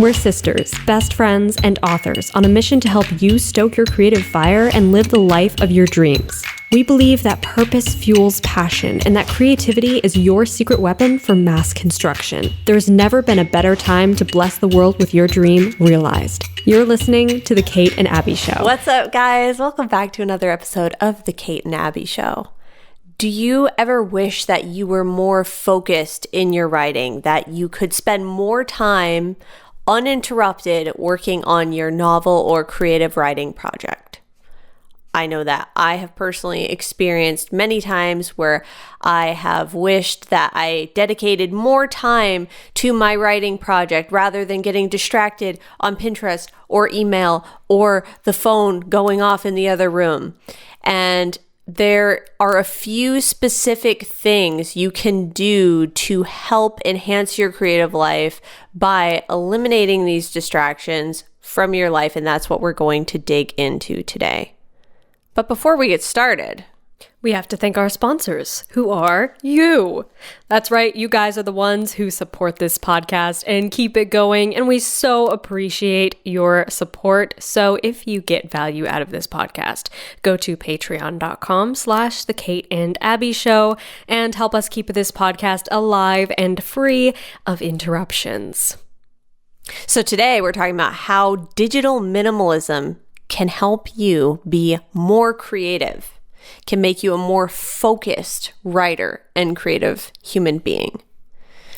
We're sisters, best friends, and authors on a mission to help you stoke your creative fire and live the life of your dreams. We believe that purpose fuels passion and that creativity is your secret weapon for mass construction. There's never been a better time to bless the world with your dream realized. You're listening to The Kate and Abbie Show. What's up, guys? Welcome back to another episode of The Kate and Abbie Show. Do you ever wish that you were more focused in your writing, that you could spend more time uninterrupted working on your novel or creative writing project? I know that I have personally experienced many times where I have wished that I dedicated more time to my writing project rather than getting distracted on Pinterest or email or the phone going off in the other room. And there are a few specific things you can do to help enhance your creative life by eliminating these distractions from your life, and that's what we're going to dig into today. But before we get started, we have to thank our sponsors, who are you. That's right, you guys are the ones who support this podcast and keep it going, and we so appreciate your support. So if you get value out of this podcast, go to patreon.com/The Kate and Abbie Show and help us keep this podcast alive and free of interruptions. So today we're talking about how digital minimalism can help you be more creative, can make you a more focused writer and creative human being.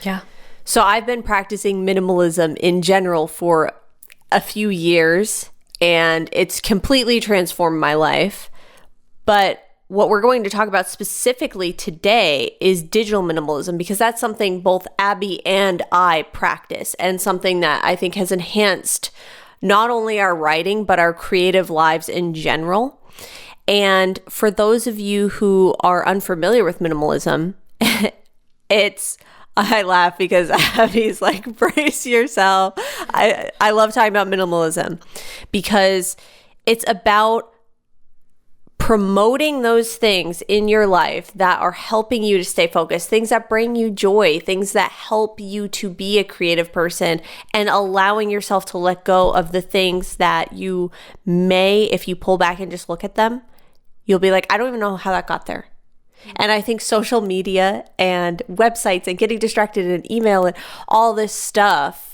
Yeah. So I've been practicing minimalism in general for a few years, and it's completely transformed my life. But what we're going to talk about specifically today is digital minimalism, because that's something both Abbie and I practice, and something that I think has enhanced not only our writing, but our creative lives in general. And for those of you who are unfamiliar with minimalism, I laugh because Abbie's like, brace yourself. I love talking about minimalism because it's about promoting those things in your life that are helping you to stay focused, things that bring you joy, things that help you to be a creative person, and allowing yourself to let go of the things that you may, if you pull back and just look at them, you'll be like, I don't even know how that got there. And I think social media and websites and getting distracted in email and all this stuff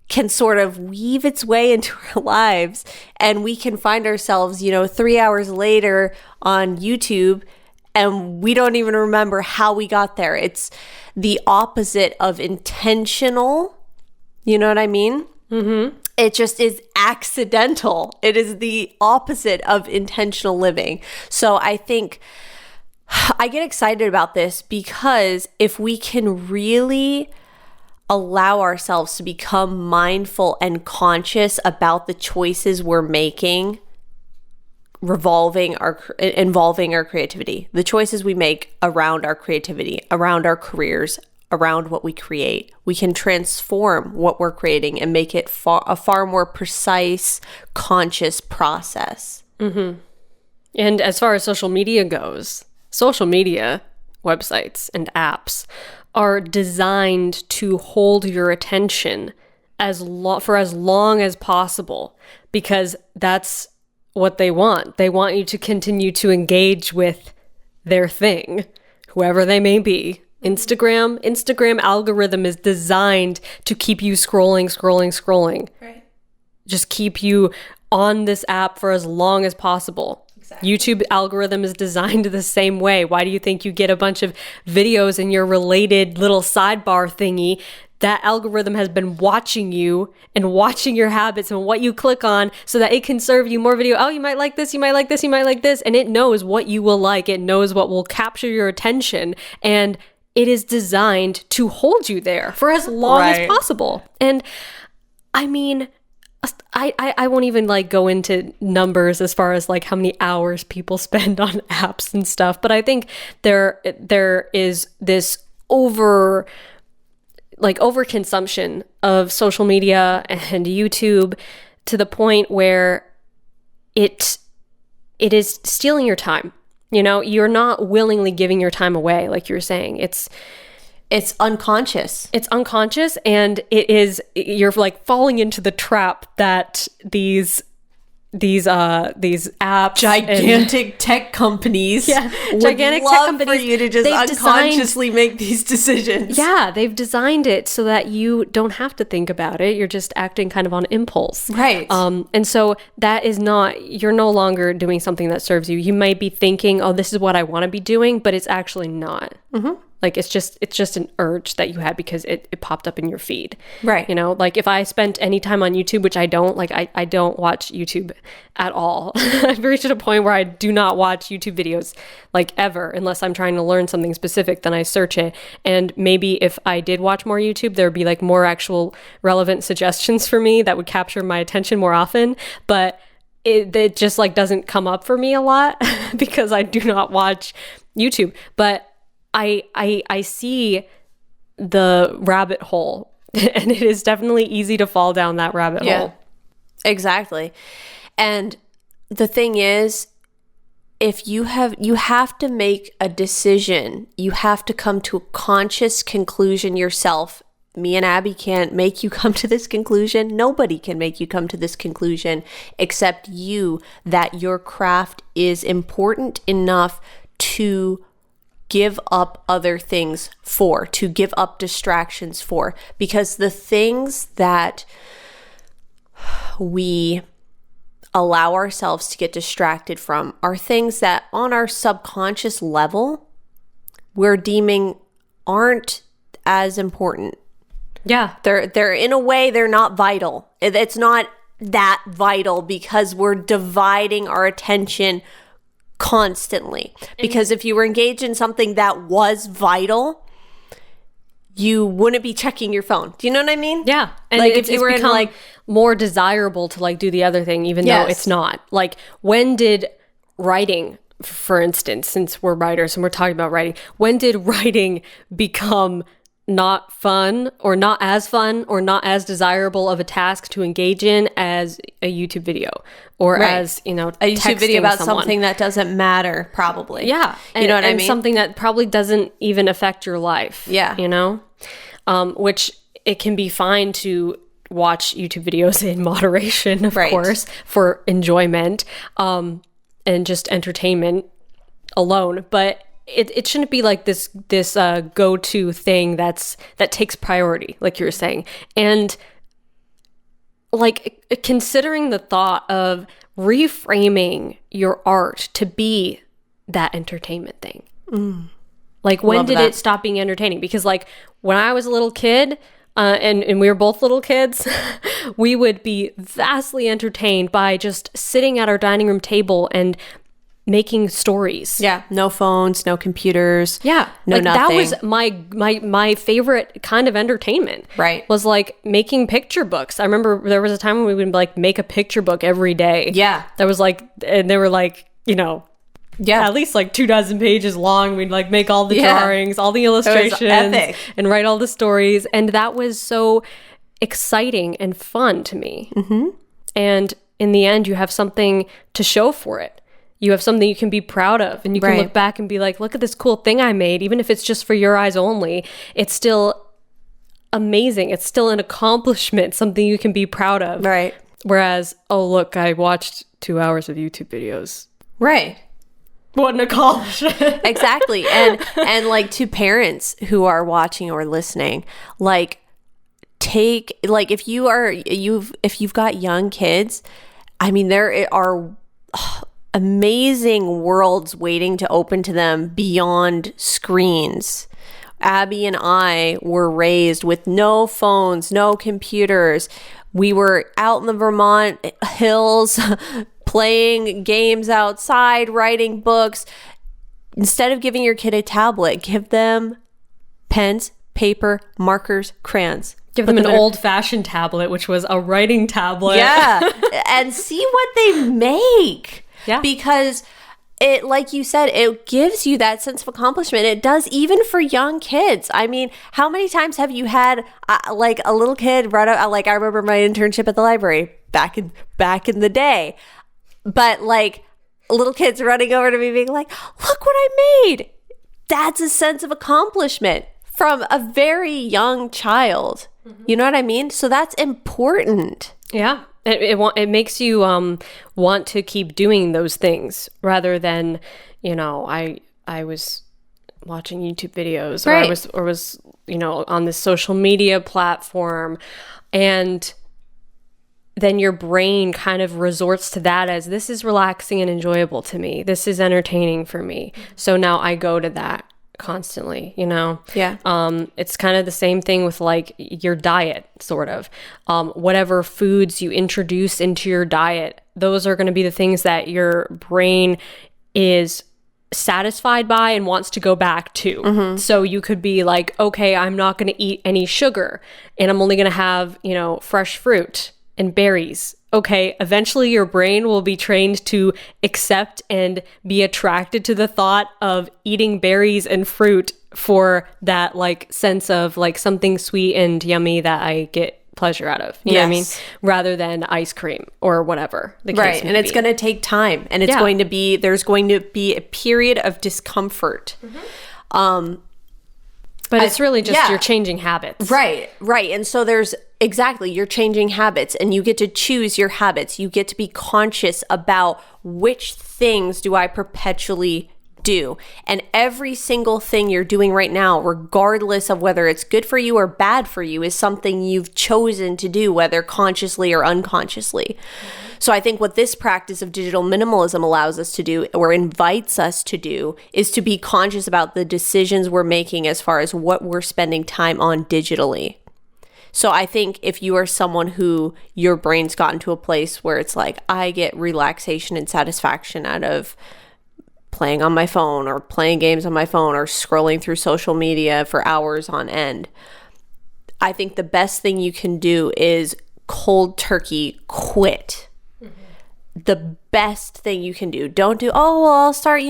can sort of weave its way into our lives, and we can find ourselves, 3 hours later on YouTube, and we don't even remember how we got there. It's the opposite of intentional. You know what I mean? Mm-hmm. It just is accidental. It is the opposite of intentional living. So I think I get excited about this because if we can really allow ourselves to become mindful and conscious about the choices we're making involving our creativity, the choices we make around our creativity, around our careers, around what we create, we can transform what we're creating and make it a far more precise, conscious process. Mm-hmm. And as far as social media goes, social media websites and apps are designed to hold your attention for as long as possible, because that's what they want. They want you to continue to engage with their thing, whoever they may be. Instagram algorithm is designed to keep you scrolling. Right. Just keep you on this app for as long as possible. Exactly. YouTube algorithm is designed the same way. Why do you think you get a bunch of videos in your related little sidebar thingy? That algorithm has been watching you and watching your habits and what you click on so that it can serve you more video. Oh, you might like this, you might like this, you might like this. And it knows what you will like. It knows what will capture your attention. And it is designed to hold you there for as long as possible. And I mean, I won't even go into numbers as far as how many hours people spend on apps and stuff, but I think there is this overconsumption of social media and YouTube to the point where it is stealing your time. You're not willingly giving your time away, like you were saying. It's unconscious. It's unconscious, and you're like falling into the trap that these apps, gigantic tech companies, gigantic tech companies, for you to just unconsciously make these decisions. Yeah, they've designed it so that you don't have to think about it. You're just acting kind of on impulse, right? And so that is not. You're no longer doing something that serves you. You might be thinking, "Oh, this is what I want to be doing," but it's actually not. Mm-hmm. Like it's just an urge that you had because it popped up in your feed. Right. You know, like if I spent any time on YouTube, which I don't, like I don't watch YouTube at all. I've reached a point where I do not watch YouTube videos like ever, unless I'm trying to learn something specific, then I search it. And maybe if I did watch more YouTube, there would be like more actual relevant suggestions for me that would capture my attention more often. But it just like doesn't come up for me a lot because I do not watch YouTube. But I see the rabbit hole, and it is definitely easy to fall down that rabbit hole. Exactly. And the thing is, if you have to make a decision, you have to come to a conscious conclusion yourself. Me and Abbie can't make you come to this conclusion. Nobody can make you come to this conclusion except you, that your craft is important enough to give up other things for, to give up distractions for, because the things that we allow ourselves to get distracted from are things that on our subconscious level we're deeming aren't as important. Yeah. They're in a way, they're not vital. It's not that vital because we're dividing our attention constantly. Because if you were engaged in something that was vital, you wouldn't be checking your phone. Do you know what I mean? Yeah. And like it's become like more desirable to like do the other thing, even though it's not. Like, when did writing, for instance, since we're writers and we're talking about writing, when did writing become not fun or not as desirable of a task to engage in as a YouTube video or as, you know, a YouTube video about something that doesn't matter, probably. Yeah. You know what I mean? Something that probably doesn't even affect your life. Yeah. You know? Which it can be fine to watch YouTube videos in moderation, of course, for enjoyment, and just entertainment alone. But it shouldn't be like this go-to thing that takes priority, like you were saying. And like considering the thought of reframing your art to be that entertainment thing. Like, when did it stop being entertaining? Because like when I was a little kid, and we were both little kids, we would be vastly entertained by just sitting at our dining room table and making stories. Yeah. No phones, no computers. Yeah. No, like, nothing. That was my favorite kind of entertainment. Right. Was like making picture books. I remember there was a time when we would like make a picture book every day. Yeah. That was like, and they were like, you know, at least like 24 pages long. We'd like make all the drawings, all the illustrations, and write all the stories. And that was so exciting and fun to me. Mm-hmm. And in the end, you have something to show for it. You have something you can be proud of, and you can look back and be like, look at this cool thing I made. Even if it's just for your eyes only, it's still amazing. It's still an accomplishment, something you can be proud of. Right. Whereas, oh, look, I watched 2 hours of YouTube videos. Right. What an accomplishment. Exactly. And like, to parents who are watching or listening, like, if you've got young kids, I mean, there are amazing worlds waiting to open to them beyond screens. Abbie and I were raised with no phones, no computers. We were out in the Vermont hills playing games outside, writing books. Instead of giving your kid a tablet, give them pens, paper, markers, crayons. Give them an old-fashioned tablet, which was a writing tablet. Yeah, and see what they make. Yeah. Because it, like you said, it gives you that sense of accomplishment. It does, even for young kids. I mean, how many times have you had like a little kid run up? Like, I remember my internship at the library back in the day. But like, little kids running over to me being like, look what I made. That's a sense of accomplishment. from a very young child. You know what I mean? So that's important. Yeah. It makes you want to keep doing those things rather than, I was watching YouTube videos, or I was on this social media platform, and then your brain kind of resorts to that as, this is relaxing and enjoyable to me. This is entertaining for me. So now I go to that constantly, Yeah. It's kind of the same thing with like your diet, sort of. Whatever foods you introduce into your diet, those are going to be the things that your brain is satisfied by and wants to go back to. So you could be like, okay, I'm not going to eat any sugar and I'm only going to have, fresh fruit and berries. Okay, eventually your brain will be trained to accept and be attracted to the thought of eating berries and fruit for that like sense of like something sweet and yummy that I get pleasure out of. You know what I mean? Rather than ice cream or whatever the case Right. may And it's be. going to take time, and it's going to be, there's going to be a period of discomfort. But it's really just you're changing habits. Right. And so you're changing habits, and you get to choose your habits. You get to be conscious about which things do I perpetually do. And every single thing you're doing right now, regardless of whether it's good for you or bad for you, is something you've chosen to do, whether consciously or unconsciously. So I think what this practice of digital minimalism allows us to do, or invites us to do, is to be conscious about the decisions we're making as far as what we're spending time on digitally. So I think if you are someone who your brain's gotten to a place where it's like, I get relaxation and satisfaction out of playing on my phone or playing games on my phone or scrolling through social media for hours on end, I think the best thing you can do is cold turkey quit. The best thing you can do. Don't do, I'll start,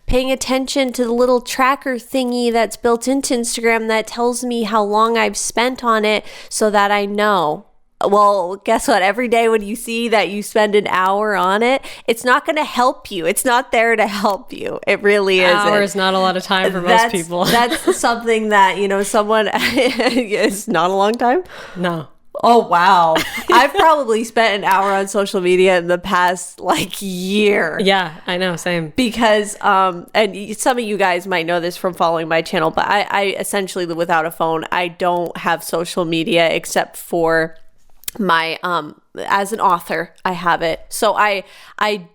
paying attention to the little tracker thingy that's built into Instagram that tells me how long I've spent on it so that I know. Well, guess what? Every day when you see that you spend an hour on it, it's not going to help you. It's not there to help you. It really isn't. An hour is not a lot of time for most people. That's something that, someone, it's not a long time? No. Oh, wow. I've probably spent an hour on social media in the past year. Yeah, I know. Same. Because, and some of you guys might know this from following my channel, but I essentially live without a phone. I don't have social media except for my, as an author, I have it. So I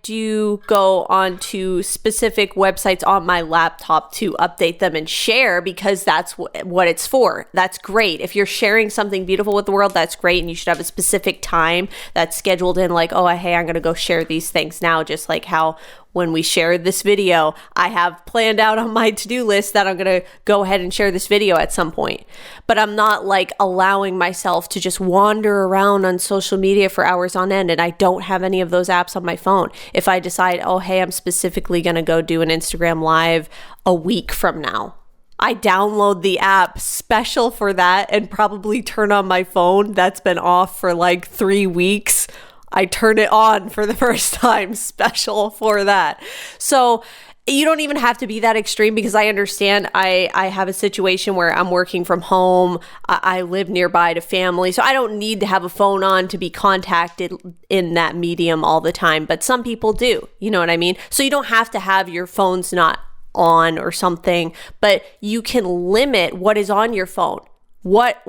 do go on to specific websites on my laptop to update them and share, because that's what it's for. That's great. If you're sharing something beautiful with the world, that's great. And you should have a specific time that's scheduled in, like, oh, hey, I'm going to go share these things now. Just like how when we shared this video, I have planned out on my to-do list that I'm going to go ahead and share this video at some point. But I'm not allowing myself to just wander around on social media for hours on end, and I don't have any of those apps on my phone. If I decide, oh, hey, I'm specifically going to go do an Instagram live a week from now, I download the app special for that and probably turn on my phone that's been off for 3 weeks. I turn it on for the first time special for that. So you don't even have to be that extreme, because I understand I have a situation where I'm working from home. I live nearby to family, so I don't need to have a phone on to be contacted in that medium all the time. But some people do, you know what I mean? So you don't have to have your phones not on or something, but you can limit what is on your phone. What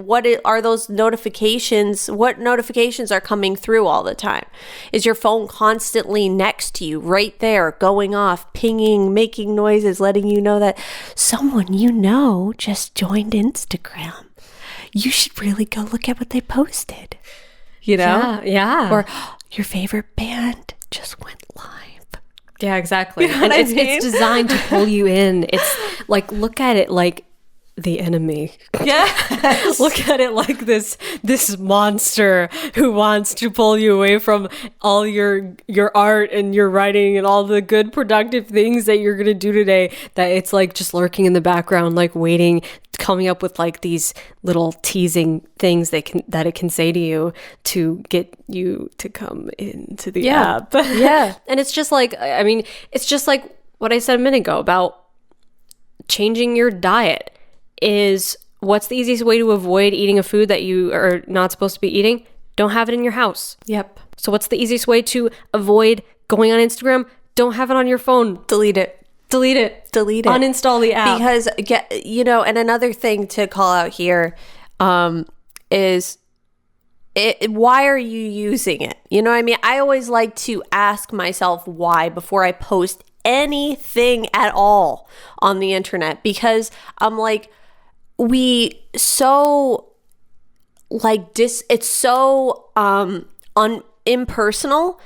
are those notifications? What notifications are coming through all the time? Is your phone constantly next to you, right there, going off, pinging, making noises, letting you know that someone just joined Instagram? You should really go look at what they posted. Yeah. Or your favorite band just went live. Yeah, exactly. You know what I mean? It's designed to pull you in. It's look at it like the enemy. Yeah. Look at it like this monster who wants to pull you away from all your art and your writing and all the good productive things that you're going to do today, that it's just lurking in the background, waiting, coming up with these little teasing things that it can say to you to get you to come into the app. Yeah. And it's just it's just like what I said a minute ago about changing your diet. is what's the easiest way to avoid eating a food that you are not supposed to be eating? Don't have it in your house. Yep. So what's the easiest way to avoid going on Instagram? Don't have it on your phone. Delete it. Uninstall the app. Because, and another thing to call out here is why are you using it? You know what I mean? I always like to ask myself why before I post anything at all on the internet, because I'm like, it's so impersonal.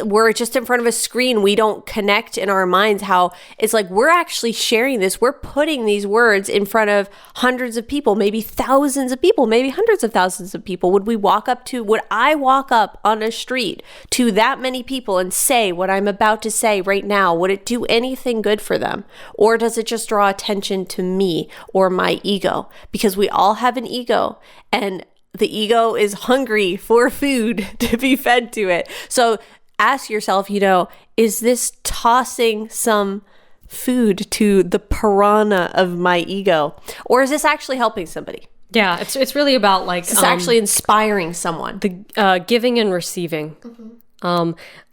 We're just in front of a screen. We don't connect in our minds how it's like we're actually sharing this. We're putting these words in front of hundreds of people, maybe thousands of people, maybe hundreds of thousands of people. Would I walk up on a street to that many people and say what I'm about to say right now? Would it do anything good for them? Or does it just draw attention to me or my ego? Because we all have an ego, and the ego is hungry for food to be fed to it. So ask yourself, is this tossing some food to the piranha of my ego? Or is this actually helping somebody? Yeah, it's really about it's actually inspiring someone. The giving and receiving. Mm-hmm.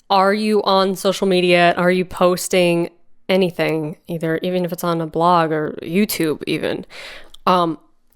Are you on social media? Are you posting anything, even if it's on a blog or YouTube even?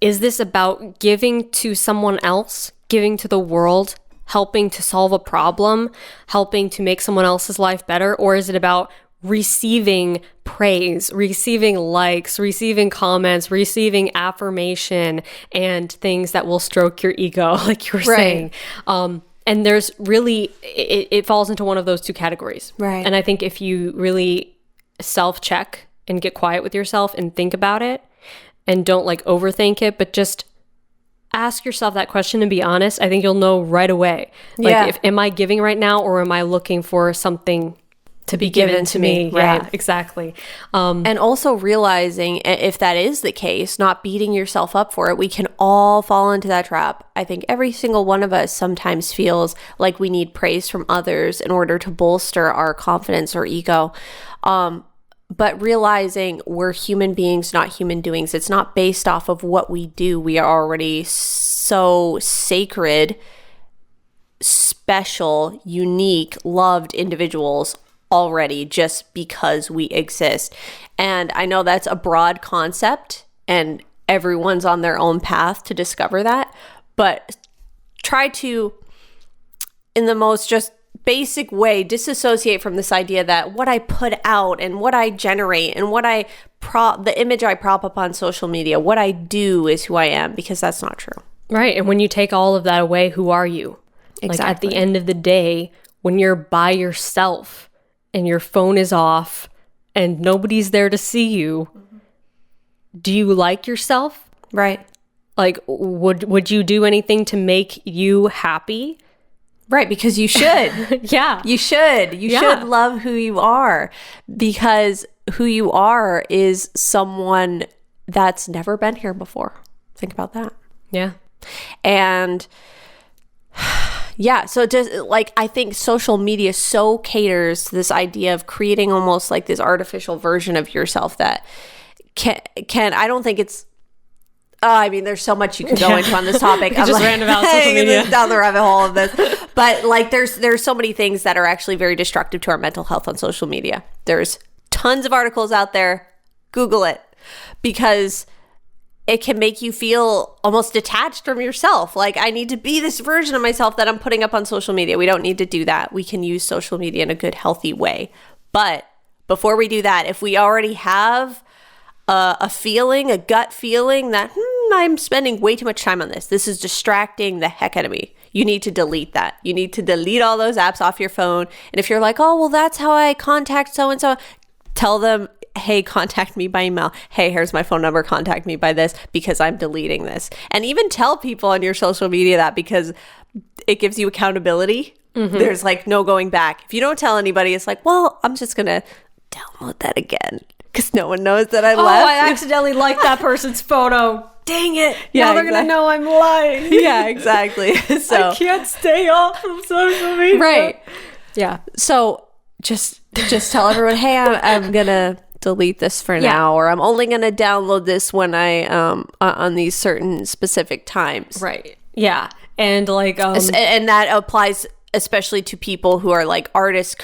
Is this about giving to someone else, giving to the world, helping to solve a problem, helping to make someone else's life better? Or is it about receiving praise, receiving likes, receiving comments, receiving affirmation, and things that will stroke your ego, like you were saying? And there's really, it falls into one of those two categories. Right. And I think if you really self-check and get quiet with yourself and think about it, and don't overthink it, but just ask yourself that question and be honest, I think you'll know right away. Am I giving right now, or am I looking for something to be given to me? Right. Yeah, exactly. And also realizing if that is the case, not beating yourself up for it. We can all fall into that trap. I think every single one of us sometimes feels like we need praise from others in order to bolster our confidence or ego. But realizing we're human beings, not human doings. It's not based off of what we do. We are already so sacred, special, unique, loved individuals already just because we exist. And I know that's a broad concept and everyone's on their own path to discover that. But try to, in the most just basic way, disassociate from this idea that what I put out and what I generate and the image I prop up on social media, what I do is who I am, because that's not true. Right. And when you take all of that away, who are you? Exactly. At the end of the day, when you're by yourself and your phone is off and nobody's there to see you, do you like yourself? Right. Would you do anything to make you happy? Right, because you should. Yeah. You should. You should love who you are, because who you are is someone that's never been here before. Think about that. Yeah. And so just I think social media so caters to this idea of creating almost like this artificial version of yourself that can I don't think it's there's so much you could go into on this topic. I'm just random about social media. Down the rabbit hole of this. But there's so many things that are actually very destructive to our mental health on social media. There's tons of articles out there. Google it, because it can make you feel almost detached from yourself. I need to be this version of myself that I'm putting up on social media. We don't need to do that. We can use social media in a good, healthy way. But before we do that, if we already have a gut feeling that I'm spending way too much time on this. This is distracting the heck out of me. You need to delete that. You need to delete all those apps off your phone. And if you're like, oh, well, that's how I contact so-and-so, tell them, hey, contact me by email. Hey, here's my phone number. Contact me by this, because I'm deleting this. And even tell people on your social media that, because it gives you accountability. Mm-hmm. There's no going back. If you don't tell anybody, it's well, I'm just going to download that again, because no one knows that I left. Oh, I accidentally liked that person's photo. Dang it. Yeah, now they're going to know I'm lying. Yeah, exactly. So I can't stay off of social media. Right. Yeah. So just tell everyone, hey, I'm going to delete this for now, or I'm only going to download this when I on these certain specific times. Right. Yeah. And like and that applies especially to people who are like artists,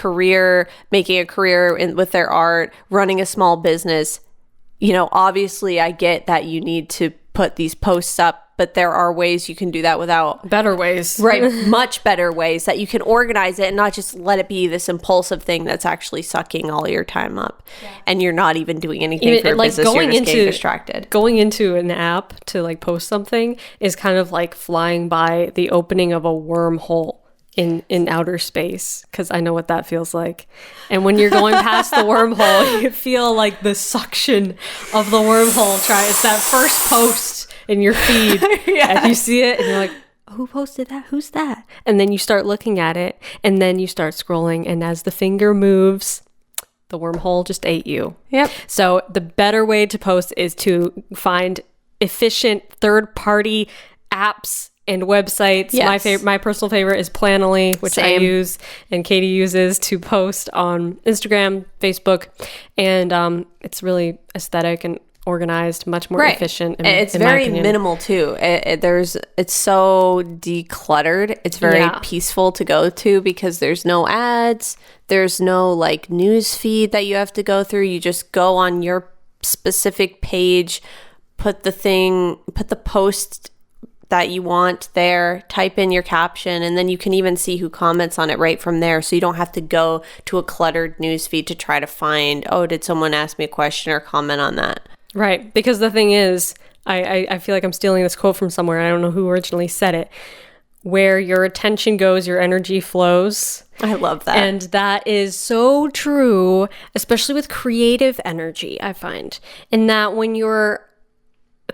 making a career with their art, running a small business. You know, obviously I get that you need to put these posts up, but there are ways you can do that without better ways. Right. Much better ways that you can organize it and not just let it be this impulsive thing that's actually sucking all your time up. Yeah. And you're not even doing anything for your business. You're just getting distracted. Going into an app to like post something is kind of like flying by the opening of a wormhole in outer space, because I know what that feels like. And when you're going past the wormhole, you feel like the suction of the wormhole. It's that first post in your feed. Yeah. And you see it and you're like, who posted that? Who's that? And then you start looking at it and then you start scrolling, and as the finger moves, the wormhole just ate you. Yep. So the better way to post is to find efficient third-party apps and websites. Yes. My personal favorite is Planoly, which I use and Katie uses to post on Instagram, Facebook, and it's really aesthetic and organized, much more efficient. It's very minimal too. It's so decluttered. It's very peaceful to go to because there's no ads. There's no like news feed that you have to go through. You just go on your specific page, put the post that you want there, type in your caption, and then you can even see who comments on it right from there. So you don't have to go to a cluttered newsfeed to try to find, did someone ask me a question or comment on that? Right. Because the thing is, I feel like I'm stealing this quote from somewhere. I don't know who originally said it. Where your attention goes, your energy flows. I love that. And that is so true, especially with creative energy, I find. In that when you're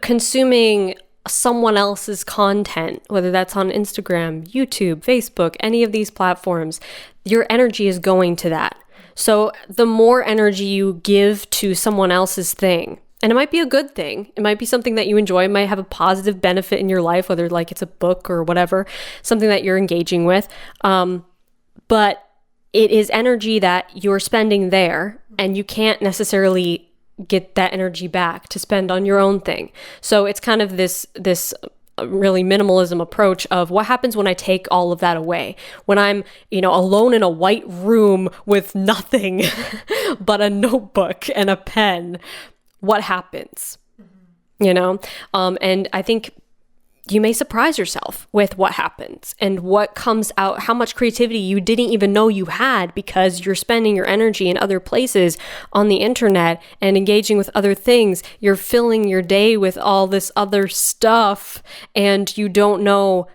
consuming someone else's content, whether that's on Instagram, YouTube, Facebook, any of these platforms, your energy is going to that. So the more energy you give to someone else's thing, and it might be a good thing, it might be something that you enjoy, it might have a positive benefit in your life, whether like it's a book or whatever, something that you're engaging with, but it is energy that you're spending there, and you can't necessarily get that energy back to spend on your own thing. So it's kind of this really minimalism approach of what happens when I take all of that away. When I'm, alone in a white room with nothing but a notebook and a pen, what happens? And I think you may surprise yourself with what happens and what comes out, how much creativity you didn't even know you had because you're spending your energy in other places on the internet and engaging with other things. You're filling your day with all this other stuff, and you don't know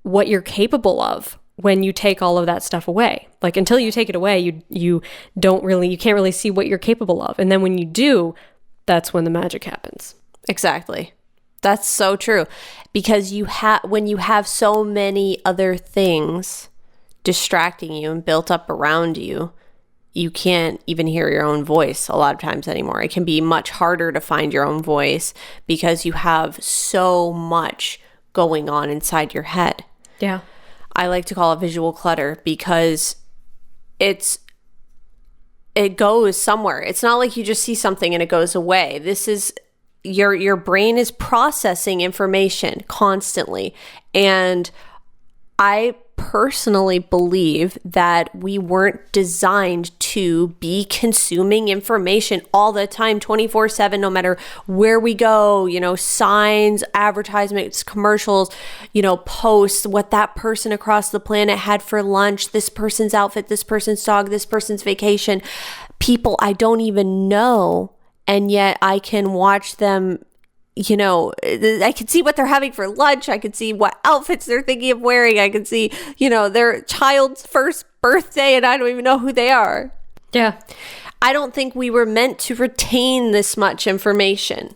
what you're capable of when you take all of that stuff away. Like until you take it away, you can't really see what you're capable of. And then when you do, that's when the magic happens. Exactly. That's so true, because when you have so many other things distracting you and built up around you, you can't even hear your own voice a lot of times anymore. It can be much harder to find your own voice because you have so much going on inside your head. Yeah. I like to call it visual clutter because it goes somewhere. It's not like you just see something and it goes away. This is your brain is processing information constantly. And I personally believe that we weren't designed to be consuming information all the time, 24/7, no matter where we go, signs, advertisements, commercials, posts, what that person across the planet had for lunch, this person's outfit, this person's dog, this person's vacation, people I don't even know. And yet I can watch them, I can see what they're having for lunch. I can see what outfits they're thinking of wearing. I can see, their child's first birthday, and I don't even know who they are. Yeah. I don't think we were meant to retain this much information.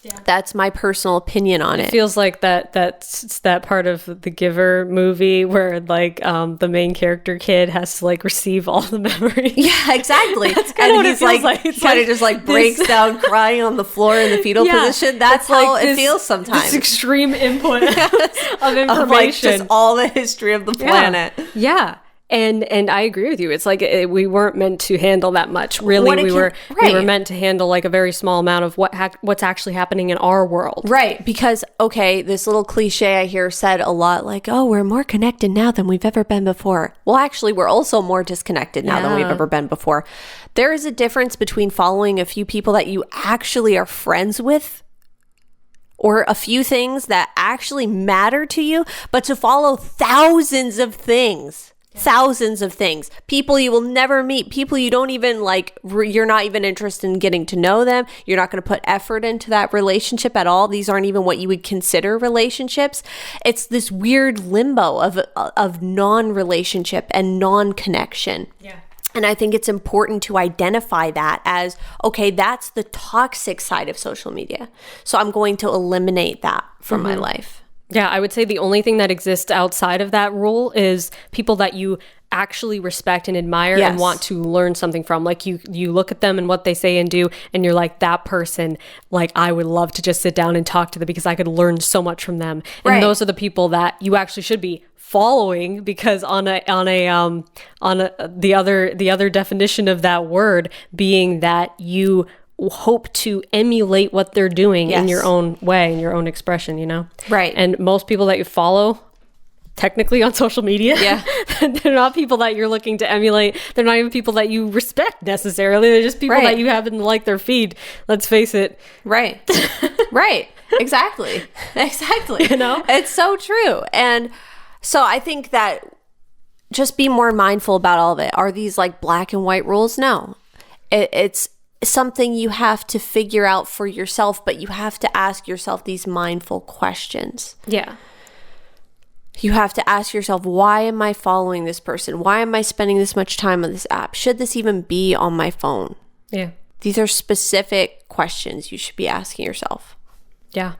Yeah. That's my personal opinion on it. It feels like that's that part of the Giver movie where the main character kid has to receive all the memories. Yeah, exactly. That's kind of what it feels like. He kind of just breaks down crying on the floor in the fetal position. That's how it feels sometimes. This extreme input of information. Of just all the history of the planet. Yeah. And I agree with you. It's like we weren't meant to handle that much. Really, we were meant to handle like a very small amount of what's actually happening in our world. Right. Because, okay, this little cliche I hear said a lot, like, oh, we're more connected now than we've ever been before. Well, actually, we're also more disconnected now than we've ever been before. There is a difference between following a few people that you actually are friends with, or a few things that actually matter to you, but to follow thousands of things. Thousands of things, people you will never meet, people you don't even like, you're not even interested in getting to know them. You're not going to put effort into that relationship at all. These aren't even what you would consider relationships. It's this weird limbo of non-relationship and non-connection. Yeah. And I think it's important to identify that as, okay, that's the toxic side of social media. So I'm going to eliminate that from my life. Yeah, I would say the only thing that exists outside of that rule is people that you actually respect and admire and want to learn something from. Like you look at them and what they say and do, and you're like, that person, like I would love to just sit down and talk to them because I could learn so much from them. And those are the people that you actually should be following, because the other definition of that word being that you hope to emulate what they're doing in your own way, in your own expression, you know? Right. And most people that you follow technically on social media, they're not people that you're looking to emulate. They're not even people that you respect necessarily. They're just people that you happen to like their feed. Let's face it. Right. Right. Exactly. Exactly. You know? It's so true. And so I think that just be more mindful about all of it. Are these like black and white rules? No. It's something you have to figure out for yourself, but you have to ask yourself these mindful questions. Yeah. You have to ask yourself, why am I following this person? Why am I spending this much time on this app? Should this even be on my phone? Yeah. These are specific questions you should be asking yourself. Yeah.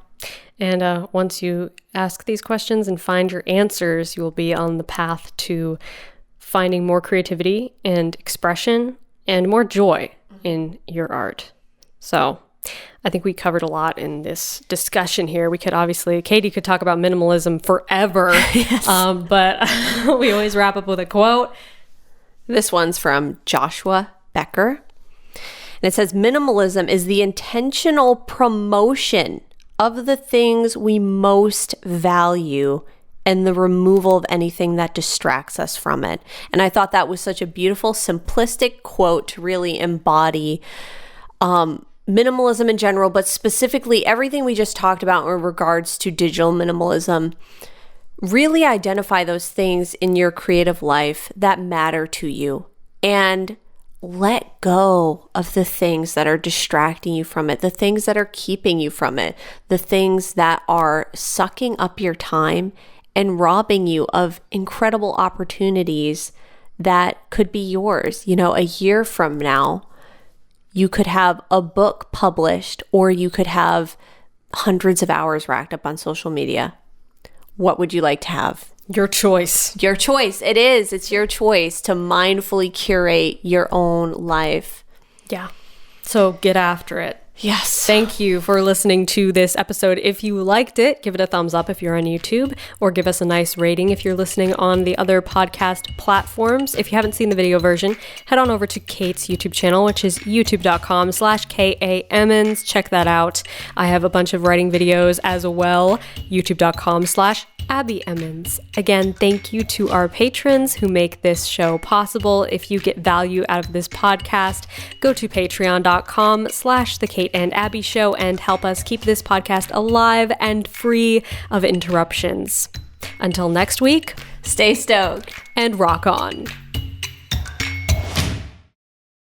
And once you ask these questions and find your answers, you will be on the path to finding more creativity and expression and more joy in your art. So I think we covered a lot in this discussion here. We could obviously, Katie could talk about minimalism forever, but we always wrap up with a quote. This one's from Joshua Becker. And it says, minimalism is the intentional promotion of the things we most value and the removal of anything that distracts us from it. And I thought that was such a beautiful, simplistic quote to really embody minimalism in general, but specifically everything we just talked about in regards to digital minimalism. Really identify those things in your creative life that matter to you and let go of the things that are distracting you from it, the things that are keeping you from it, the things that are sucking up your time and robbing you of incredible opportunities that could be yours. You know, a year from now, you could have a book published, or you could have hundreds of hours racked up on social media. What would you like to have? Your choice. Your choice. It is. It's your choice to mindfully curate your own life. Yeah. So get after it. Yes. Thank you for listening to this episode. If you liked it, give it a thumbs up if you're on YouTube, or give us a nice rating if you're listening on the other podcast platforms. If you haven't seen the video version, head on over to Kate's YouTube channel, which is youtube.com/KAMens. Check that out. I have a bunch of writing videos as well. youtube.com/Abbie Emmons. Again, thank you to our patrons who make this show possible. If you get value out of this podcast, go to patreon.com/The Kate and Abbie Show and help us keep this podcast alive and free of interruptions. Until next week, stay stoked and rock on.